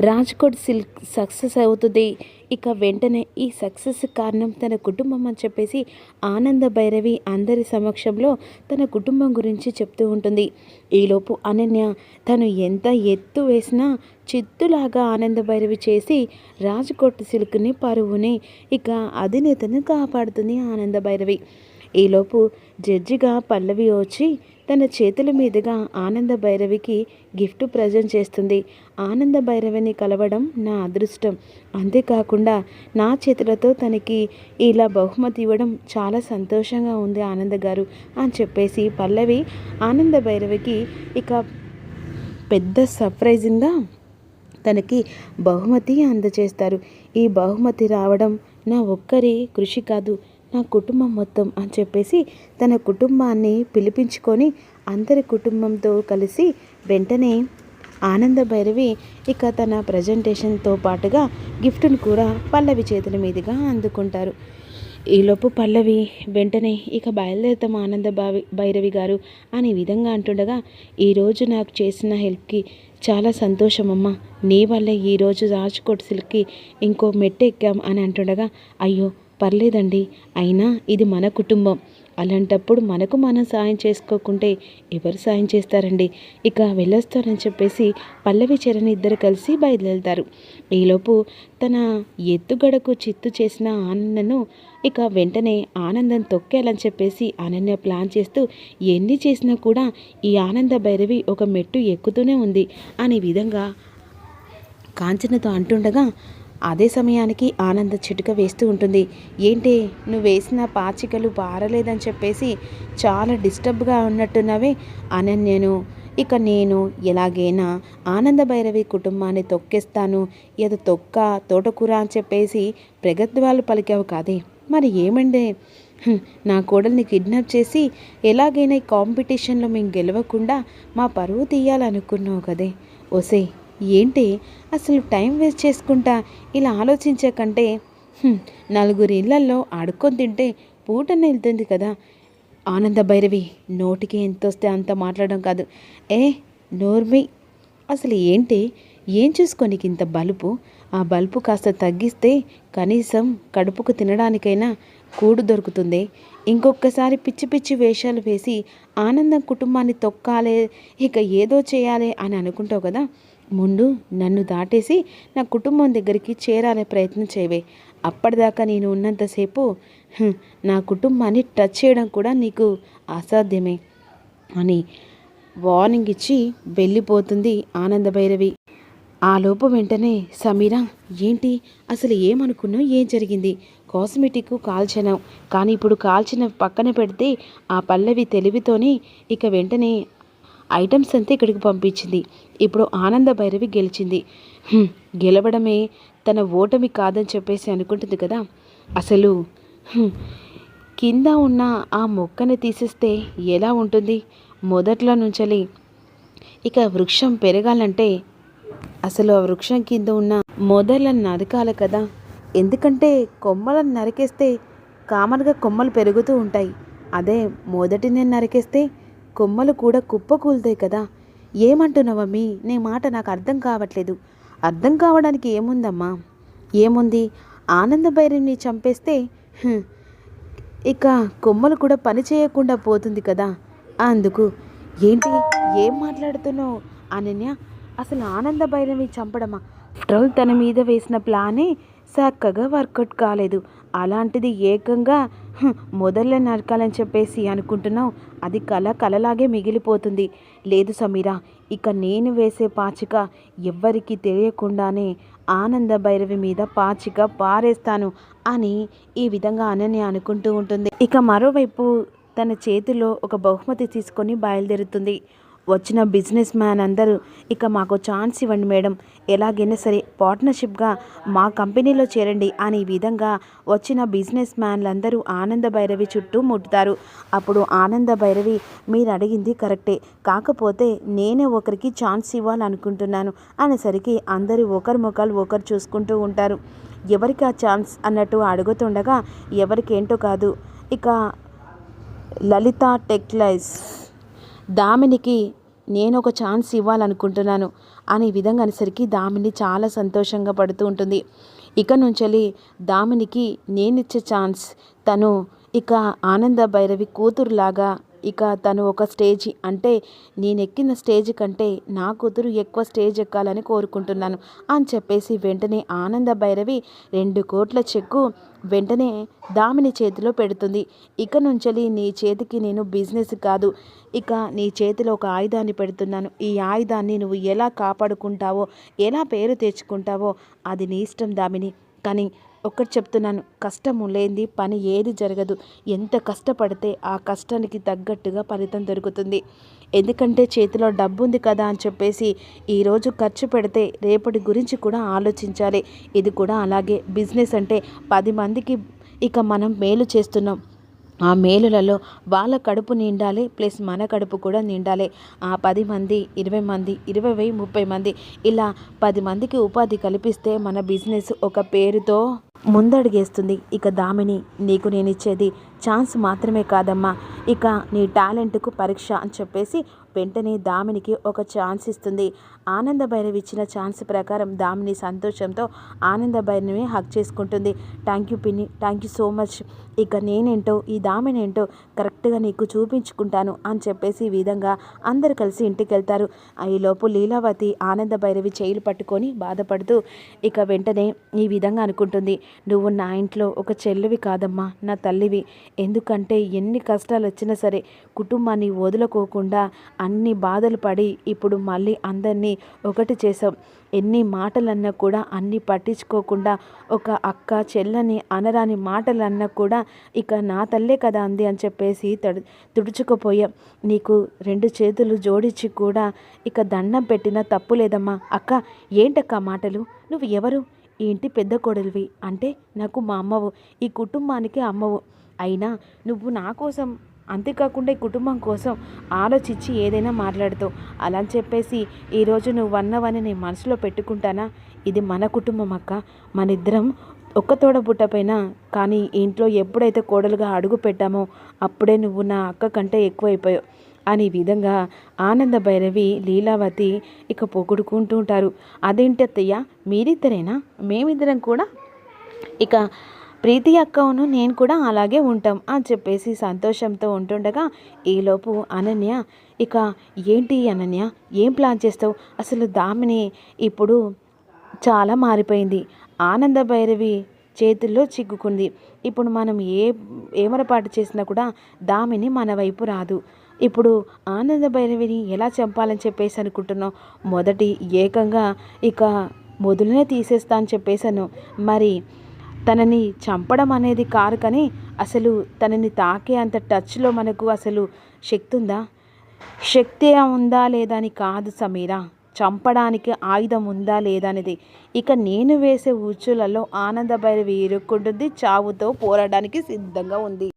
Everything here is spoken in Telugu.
రాజ్కోట్ సిల్క్ సక్సెస్ అవుతుంది. ఇక వెంటనే ఈ సక్సెస్ కారణం తన కుటుంబం అని చెప్పేసి ఆనంద భైరవి అందరి సమక్షంలో తన కుటుంబం గురించి చెప్తూ ఉంటుంది. ఈలోపు అనన్య తను ఎంత ఎత్తు వేసినా చిత్తులాగా ఆనంద భైరవి చేసి రాజ్కోట్ సిల్క్ని పరువుని ఇక అధినేతను కాపాడుతుంది ఆనంద భైరవి. ఈలోపు జడ్జిగా పల్లవి వచ్చి తన చేతుల మీదుగా ఆనంద భైరవికి గిఫ్ట్ ప్రజెంట్ చేస్తుంది. ఆనంద భైరవిని కలవడం నా అదృష్టం, అంతేకాకుండా నా చేతులతో తనకి ఇలా బహుమతి ఇవ్వడం చాలా సంతోషంగా ఉంది ఆనంద గారు అని చెప్పేసి పల్లవి ఆనంద భైరవికి ఇక పెద్ద సర్ప్రైజింగ్గా తనకి బహుమతి అందజేస్తారు. ఈ బహుమతి రావడం నా ఒక్కరి కృషి కాదు, నా కుటుంబం మొత్తం అని చెప్పేసి తన కుటుంబాన్ని పిలిపించుకొని అందరి కుటుంబంతో కలిసి వెంటనే ఆనంద భైరవి ఇక తన ప్రజెంటేషన్తో పాటుగా గిఫ్ట్ను కూడా పల్లవి చేతుల మీదుగా అందుకుంటారు. ఈలోపు పల్లవి వెంటనే ఇక బయలుదేరుతాం భైరవి గారు అనే విధంగా అంటుండగా, ఈరోజు నాకు చేసిన హెల్ప్కి చాలా సంతోషమమ్మా, నీ వల్లే ఈరోజు రాజ్కోట్ సిల్క్కి ఇంకో మెట్టు ఎక్కాం అని అంటుండగా, అయ్యో పర్లేదండి, అయినా ఇది మన కుటుంబం, అలాంటప్పుడు మనకు మనం సాయం చేసుకోకుంటే ఎవరు సాయం చేస్తారండి, ఇక వెళ్ళొస్తారని చెప్పేసి పల్లవి చరణ్ ఇద్దరు కలిసి బయలుదేరుతారు. ఈలోపు తన ఎత్తుగడకు చిత్తు చేసిన ఆనందను ఇక వెంటనే ఆనందం తొక్కేయాలని చెప్పేసి అనన్య ప్లాన్ చేస్తూ ఎన్ని చేసినా కూడా ఈ ఆనంద భైరవి ఒక మెట్టు ఎక్కుతూనే ఉంది అనే విధంగా కాంచనతో అంటుండగా, అదే సమయానికి ఆనంద చిటుక వేస్తూ ఉంటుంది. ఏంటి నువ్వు వేసిన పాచికలు పారలేదని చెప్పేసి చాలా డిస్టర్బ్గా ఉన్నట్టున్నవే అనన్యను, ఇక నేను ఎలాగైనా ఆనంద భైరవి కుటుంబాన్ని తొక్కేస్తాను, ఏదో తొక్క తోటకూర అని చెప్పేసి ప్రగద్వాలు పలికావు కాదే, మరి ఏమండే నా కోడల్ని కిడ్నాప్ చేసి ఎలాగైనా ఈ కాంపిటీషన్లో మేము గెలవకుండా మా పరువు తీయాలనుకున్నావు కదే, ఒసే ఏంటి అసలు టైం వేస్ట్ చేసుకుంటా ఇలా ఆలోచించే కంటే నలుగురి ఇళ్లల్లో ఆడుకొని తింటే పూటనే వెళ్తుంది కదా. ఆనంద భైరవి నోటికి ఎంత వస్తే అంత మాట్లాడడం కాదు, నోర్మి, అసలు ఏంటి ఏం చూసుకోనికి ఇంత బలుపు, ఆ బలుపు కాస్త తగ్గిస్తే కనీసం కడుపుకు తినడానికైనా కూడు దొరుకుతుంది. ఇంకొకసారి పిచ్చి పిచ్చి వేషాలు వేసి ఆనందం కుటుంబాన్ని తొక్కాలే, ఇక ఏదో చేయాలి అని అనుకుంటావు కదా, ముందు నన్ను దాటేసి నా కుటుంబం దగ్గరికి చేరాలే ప్రయత్నం చేయవే, అప్పటిదాకా నేను ఉన్నంతసేపు నా కుటుంబాన్ని టచ్ చేయడం కూడా నీకు అసాధ్యమే అని వార్నింగ్ ఇచ్చి వెళ్ళిపోతుంది ఆనంద భైరవి. ఆలోపు వెంటనే సమీరా, ఏంటి అసలు ఏమనుకున్నావు, ఏం జరిగింది, కాస్మెటిక్ కాల్చనావు కానీ ఇప్పుడు కాల్చిన పక్కన పెడితే ఆ పల్లవి తెలివితోనే ఇక వెంటనే ఐటమ్స్ అంతా ఇక్కడికి పంపించింది. ఇప్పుడు ఆనంద భైరవి గెలిచింది, గెలవడమే తన ఓటమి కాదని చెప్పేసి అనుకుంటుంది కదా. అసలు కింద ఉన్న ఆ మొక్కని తీసేస్తే ఎలా ఉంటుంది, మొదట్లో నుంచలి ఇక వృక్షం పెరగాలంటే అసలు ఆ వృక్షం కింద ఉన్న మొదలను నరకాలి కదా, ఎందుకంటే కొమ్మలను నరికేస్తే కామన్గా కొమ్మలు పెరుగుతూ ఉంటాయి, అదే మొదటినే నరికేస్తే కొమ్మలు కూడా కుప్పకూలుతాయి కదా. ఏమంటున్నావమ్మీ, నీ మాట నాకు అర్థం కావట్లేదు. అర్థం కావడానికి ఏముందమ్మా, ఏముంది, ఆనంద భైరవిని చంపేస్తే ఇక కొమ్మలు కూడా పని చేయకుండా పోతుంది కదా, అందుకు. ఏంటి ఏం మాట్లాడుతున్నావు అనన్య, అసలు ఆనంద భైరవిని చంపడమా, ట్రోల్ తన మీద వేసిన ప్లానే చక్కగా వర్కౌట్ కాలేదు, అలాంటిది ఏకంగా మొదల్లో నరకాలని చెప్పేసి అనుకుంటున్నావు, అది కలలాగే మిగిలిపోతుంది. లేదు సమీరా, ఇక నేను వేసే పాచిక ఎవ్వరికీ తెలియకుండానే ఆనంద భైరవి మీద పాచిక పారేస్తాను అని ఈ విధంగా అనన్య అనుకుంటూ ఉంటుంది. ఇక మరోవైపు తన చేతిలో ఒక బహుమతి తీసుకొని బయలుదేరుతుంది. వచ్చిన బిజినెస్ మ్యాన్ అందరూ ఇక మాకు ఛాన్స్ ఇవ్వండి మేడం, ఎలాగైనా సరే పార్ట్నర్షిప్గా మా కంపెనీలో చేరండి అనే విధంగా వచ్చిన బిజినెస్ మ్యాన్లందరూ ఆనంద భైరవి చుట్టూ ముట్టుతారు. అప్పుడు ఆనంద భైరవి, మీరు అడిగింది కరెక్టే, కాకపోతే నేనే ఒకరికి ఛాన్స్ ఇవ్వాలనుకుంటున్నాను అనేసరికి అందరూ ఒకరి ముఖాలు ఒకరు చూసుకుంటూ ఉంటారు. ఎవరికి ఆ ఛాన్స్ అన్నట్టు అడుగుతుండగా, ఎవరికేంటో కాదు, ఇక లలిత టెక్స్టైల్స్ దామినికి నేను ఒక ఛాన్స్ ఇవ్వాలనుకుంటున్నాను, అనే విధంగా అనేసరికి దామిని చాలా సంతోషంగా పడుతూ ఉంటుంది. ఇక నుంచి దామినికి నేనిచ్చే ఛాన్స్, తను ఇక ఆనంద భైరవి కూతురులాగా ఇక తను ఒక స్టేజ్ అంటే నేనెక్కిన స్టేజ్ కంటే నా కూతురు ఎక్కువ స్టేజ్ ఎక్కాలని కోరుకుంటున్నాను అని చెప్పేసి వెంటనే ఆనంద భైరవి 2 కోట్ల చెక్కు వెంటనే దామిని చేతిలో పెడుతుంది. ఇక నుంచి నీ చేతికి నేను బిజినెస్ కాదు, ఇక నీ చేతిలో ఒక ఆయుధాన్ని పెడుతున్నాను. ఈ ఆయుధాన్ని నువ్వు ఎలా కాపాడుకుంటావో, ఎలా పేరు తెచ్చుకుంటావో అది నీ ఇష్టం దామిని. కానీ ఒక్కటి చెప్తున్నాను, కష్టము లేనిది పని ఏది జరగదు. ఎంత కష్టపడితే ఆ కష్టానికి తగ్గట్టుగా ఫలితం దొరుకుతుంది. ఎందుకంటే చేతిలో డబ్బు ఉంది కదా అని చెప్పేసి ఈరోజు ఖర్చు పెడితే రేపటి గురించి కూడా ఆలోచించాలి. ఇది కూడా అలాగే. బిజినెస్ అంటే 10 మందికి ఇక మనం మేలు చేస్తున్నాం. ఆ మేలులలో వాళ్ళ కడుపు నిండాలి, ప్లస్ మన కడుపు కూడా నిండాలి. ఆ 10 మంది, 20 మంది, 20, 30 మంది ఇలా 10 మందికి ఉపాధి కల్పిస్తే మన బిజినెస్ ఒక పేరుతో ముందడుగేస్తుంది. ఇక దామిని, నీకు నేను ఇచ్చేది ఛాన్స్ మాత్రమే కాదమ్మా, ఇక నీ టాలెంట్కు పరీక్ష అని చెప్పేసి వెంటనే దామినికి ఒక ఛాన్స్ ఇస్తుంది. ఆనంద భైరవి ఇచ్చిన ఛాన్స్ ప్రకారం దామిని సంతోషంతో ఆనంద భైరవిని హక్ చేసుకుంటుంది. థ్యాంక్ యూ పిన్ని, థ్యాంక్ యూ సో మచ్. ఇక నేనేంటో ఈ దామిని ఏంటో కరెక్ట్గా నీకు చూపించుకుంటాను అని చెప్పేసి ఈ విధంగా అందరు కలిసి ఇంటికి వెళ్తారు. ఈలోపు లీలావతి ఆనంద భైరవి చేయిలు పట్టుకొని బాధపడుతూ ఇక వెంటనే ఈ విధంగా అనుకుంటుంది, నువ్వు నా ఇంట్లో ఒక చెల్లివి కాదమ్మా, నా తల్లివి. ఎందుకంటే ఎన్ని కష్టాలు వచ్చినా సరే కుటుంబాన్ని వదులుకోకుండా అన్ని బాధలు పడి ఇప్పుడు మళ్ళీ అందరినీ ఒకటి చేసాం. ఎన్ని మాటలన్నా కూడా అన్నీ పట్టించుకోకుండా ఒక అక్క చెల్లని అనరాని మాటలన్నా కూడా ఇక నా తల్లే కదా అంది అని చెప్పేసి తుడుచుకుపోయాం. నీకు 2 చేతులు జోడించి కూడా ఇక దండం పెట్టినా తప్పు లేదమ్మా. అక్క, ఏంటక్క మాటలు? నువ్వు ఎవరు? ఈ ఇంటి పెద్ద కోడలివి, అంటే నాకు మా అమ్మవు, ఈ కుటుంబానికి అమ్మవు. అయినా నువ్వు నా కోసం, అంతేకాకుండా ఈ కుటుంబం కోసం ఆలోచించి ఏదైనా మాట్లాడుతావు. అలా అని చెప్పేసి ఈరోజు నువ్వు అన్నవని నేను మనసులో పెట్టుకుంటానా? ఇది మన కుటుంబం అక్క, మనిద్దరం ఒక్క తోడబుట్టపైన. కానీ ఇంట్లో ఎప్పుడైతే కోడలుగా అడుగు పెట్టామో అప్పుడే నువ్వు నా అక్క కంటే ఎక్కువైపోయావు అని విధంగా ఆనంద భైరవి లీలావతి ఇక పొగుడుకుంటూ ఉంటారు. అదేంటి అత్తయ్య, మీరిద్దరేనా? మేమిద్దరం కూడా ఇక ప్రీతి అక్కను నేను కూడా అలాగే ఉంటాం అని చెప్పేసి సంతోషంతో ఉంటుండగా ఈలోపు అనన్య, ఇక ఏంటి అనన్య, ఏం ప్లాన్ చేస్తావు? అసలు దామిని ఇప్పుడు చాలా మారిపోయింది. ఆనంద భైరవి చేతుల్లో చిక్కుకుంది. ఇప్పుడు మనం ఏమరపాటు చేసినా కూడా దామిని మన వైపు రాదు. ఇప్పుడు ఆనంద భైరవిని ఎలా చంపాలని చెప్పేసి అనుకుంటున్నావు? మొదటి ఏకంగా ఇక మొదలునే తీసేస్తా అని చెప్పేశాను. మరి తనని చంపడం అనేది కాదు, కానీ అసలు తనని తాకే అంత టచ్లో మనకు అసలు శక్తి ఉందా? శక్తి ఉందా లేదా అని కాదు సమీరా, చంపడానికి ఆయుధం ఉందా లేదా అనేది. ఇక నేను వేసే ఉచ్చులలో ఆనంద భైరవి ఇరుక్కుంటుంది, చావుతో పోరాడడానికి సిద్ధంగా ఉంది.